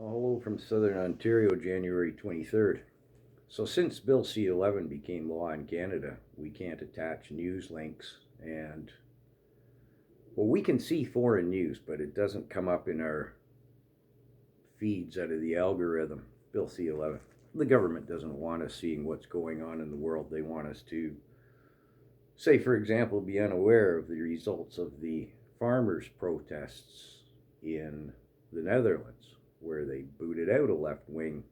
Hello from Southern Ontario, January 23rd. So since Bill C-11 became law in Canada, we can't attach news links and, well, we can see foreign news, but it doesn't come up in our feeds out of the algorithm. Bill C-11. The government doesn't want us seeing what's going on in the world. They want us to, say, for example, be unaware of the results of the farmers' protests in the Netherlands, where they booted out a left-wing,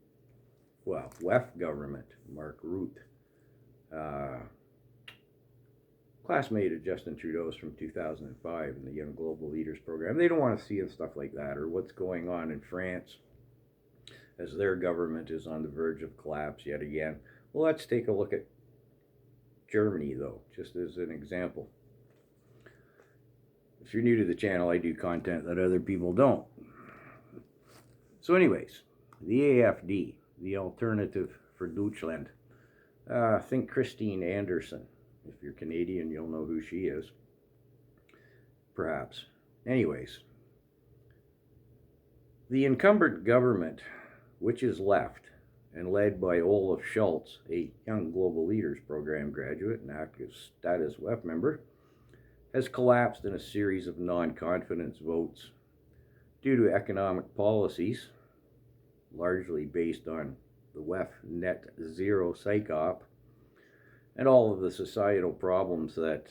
left government, Mark Rutte, classmate of Justin Trudeau's from 2005 in the Young Global Leaders program. They don't want to see stuff like that, or what's going on in France as their government is on the verge of collapse yet again. Well, let's take a look at Germany, though, just as an example. If you're new to the channel, I do content that other people don't. So anyways, the AFD, the Alternative for Deutschland. Think Christine Anderson. If you're Canadian, you'll know who she is. Perhaps. Anyways, the incumbent government, which is left and led by Olaf Scholz, a Young Global Leaders program graduate and active Status WEF member, has collapsed in a series of non-confidence votes due to economic policies, largely based on the WEF net zero psyop, and all of the societal problems that,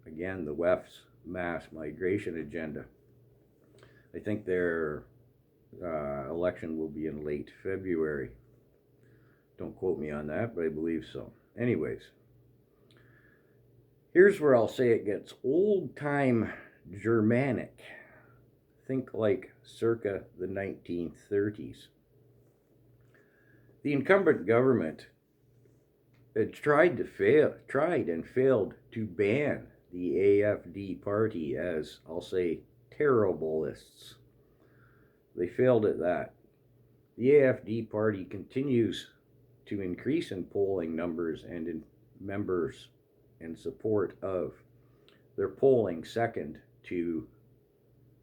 again, the WEF's mass migration agenda. I think their election will be in late February. Don't quote me on that, but I believe so. Anyways, here's where I'll say it gets old-time Germanic. Think like circa the 1930s. The incumbent government had tried and failed to ban the AFD party as, I'll say, terriblists. They failed at that. The AFD party continues to increase in polling numbers and in members in support of. Their polling second to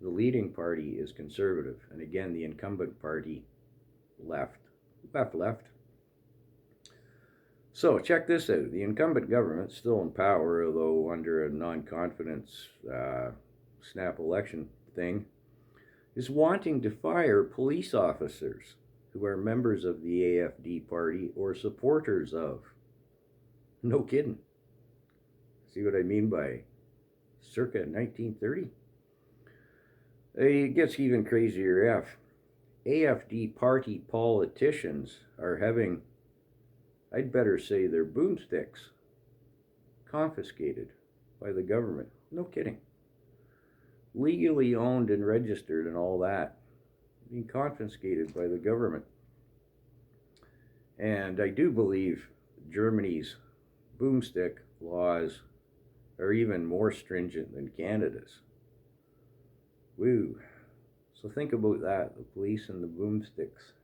the leading party is Conservative. And again, the incumbent party left. So check this out. The incumbent government's still in power, although under a non-confidence snap election thing, is wanting to fire police officers who are members of the AFD party or supporters of. No kidding. See what I mean by circa 1930? It gets even crazier. AFD party politicians are having, I'd better say, their boomsticks confiscated by the government. No kidding. Legally owned and registered and all that, being confiscated by the government. And I do believe Germany's boomstick laws are even more stringent than Canada's. Woo. So think about that, the police and the boomsticks.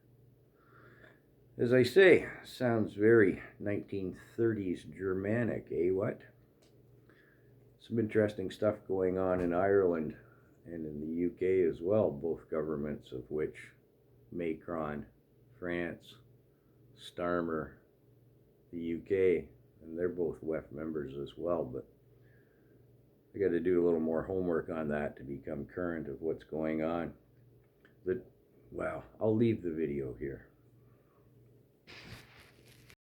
As I say, sounds very 1930s Germanic, eh, what? Some interesting stuff going on in Ireland and in the UK as well, both governments of which Macron, France, Starmer, the UK, and they're both WEF members as well, but I got to do a little more homework on that to become current of what's going on. Wow, I'll leave the video here.